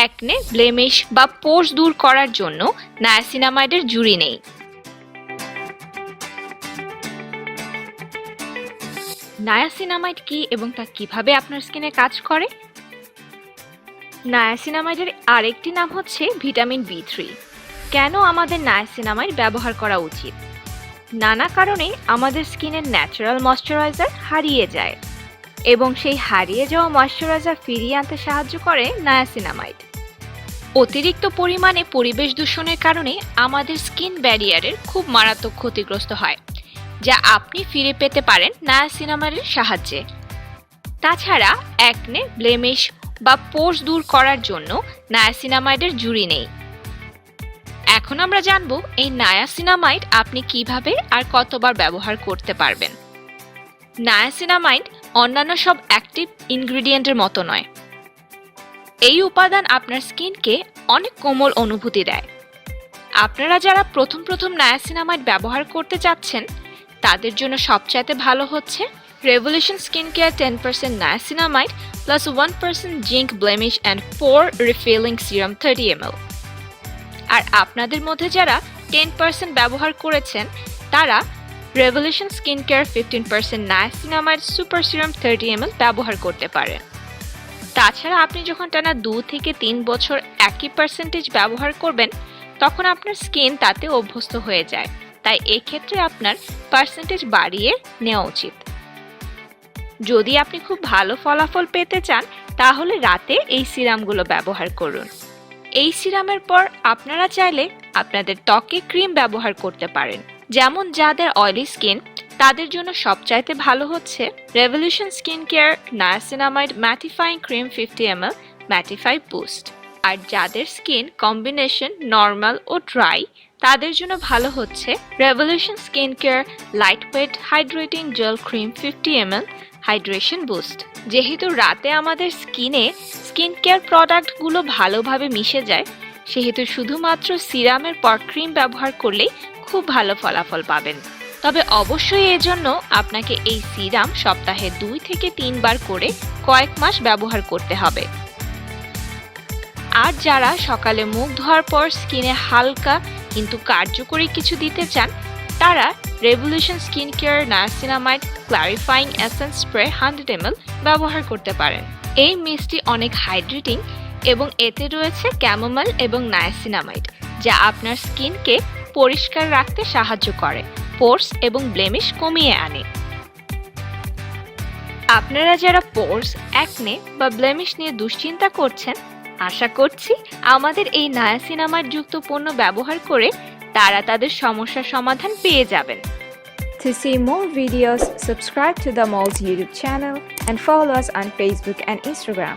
একনে, blemish বা পোর্স দূর করার জন্য নায়াসিনামাইডের জুড়ি নেই। নায়াসিনামাইড কি এবং তা কিভাবে আপনার স্কিনে কাজ করে? নায়াসিনামাইডের আরেকটি নাম হচ্ছে ভিটামিন B3। কেন আমাদের নায়াসিনামাইড ব্যবহার করা উচিত? নানা কারণে আমাদের স্কিনের ন্যাচারাল ময়শ্চারাইজার হারিয়ে যায় এবং সেই হারিয়ে যাওয়া ময়শ্চারাইজার ফিরিয়ে আনতে সাহায্য করে নায়াসিনামাইড। অতিরিক্ত পরিমাণে পরিবেশ দূষণের কারণে আমাদের স্কিন ব্যারিয়ারের খুব মারাত্মক ক্ষতিগ্রস্ত হয়, যা আপনি ফিরে পেতে পারেন নায়াসিনামাইডের সাহায্যে। তাছাড়া একনে, ব্লেমিশ বা পোর্স দূর করার জন্য নায়াসিনামাইডের জুড়ি নেই। এখন আমরা জানবো এই নায়াসিনামাইড আপনি কিভাবে আর কতবার ব্যবহার করতে পারবেন। নায়াসিনামাইড অন্যান্য সব অ্যাক্টিভ ইনগ্রেডিয়েন্টের মতো নয়। এই উপাদান আপনার স্কিনকে অনেক কোমল অনুভূতি দেয়। আপনারা যারা প্রথম নায়াসিনামাইড ব্যবহার করতে চাচ্ছেন তাদের জন্য সবচাইতে ভালো হচ্ছে Revolution skin care 10% niacinamide plus 1% zinc blemish and poor refilling serum 30 ml। আর আপনাদের মধ্যে যারা 10% ব্যবহার করেছেন তারা Revolution skin care 15% niacinamide super serum 30 ml ব্যবহার করতে পারেন। তাছাড়া আপনি যখন টানা 2 থেকে 3 বছর একই পার্সেন্টেজ ব্যবহার করবেন তখন আপনার স্কিন তাতে অভ্যস্ত হয়ে যায়, তাই এক্ষেত্রে আপনার পার্সেন্টেজ বাড়িয়ে নেওয়া উচিত। যদি আপনি খুব ভালো ফলাফল পেতে চান তাহলে রাতে এই সিরামগুলো ব্যবহার করুন। এই সিরামের পর আপনারা চাইলে আপনাদের ত্বকে ক্রিম ব্যবহার করতে পারেন। যেমন যাদের অয়েলি স্কিন তাদের জন্য সবচাইতে ভালো হচ্ছে Revolution skin care niacinamide mattifying cream 50 ml mattify boost. আর যাদের স্কিন কম্বিনেশন নর্মাল ও ড্রাই তাদের জন্য ভালো হচ্ছে Revolution skin care lightweight hydrating gel cream 50 ml hydration boost. যেহেতু রাতে আমাদের স্কিন কেয়ার প্রোডাক্টগুলো ভালোভাবে মিশে যায়, সেহেতু শুধুমাত্র সিরামের পর ক্রিম ব্যবহার করলেই খুব ভালো ফলাফল পাবেন। তবে অবশ্যই এজন্য আপনাকে এই সিরাম সপ্তাহে 2 থেকে 3 বার করে কয়েক মাস ব্যবহার করতে হবে। আর যারা সকালে মুখ ধোয়ার পর স্কিনে হালকা কিন্তু কার্যকরী কিছু দিতে চান তারা Revolution skin care niacinamide clarifying essence spray 100 ml ব্যবহার করতে পারেন। এই মিষ্টি অনেক হাইড্রেটিং এবং এতে রয়েছে ক্যামোমাইল এবং নায়াসিনামাইড, যা আপনার স্কিনকে পরিষ্কার রাখতে সাহায্য করে, পোর্স এবং ব্লেমিশ কমিয়ে আনে। আপনারা যারা পোর্স, একনে বা ব্লেমিশ নিয়ে দুশ্চিন্তা করছেন, আশা করছি আমাদের এই নায়াসিনামাইড যুক্ত পণ্য ব্যবহার করে তারা তাদের সমস্যার সমাধান পেয়ে যাবেন। To see more videos, subscribe to the Mole's YouTube channel and follow us on Facebook and Instagram.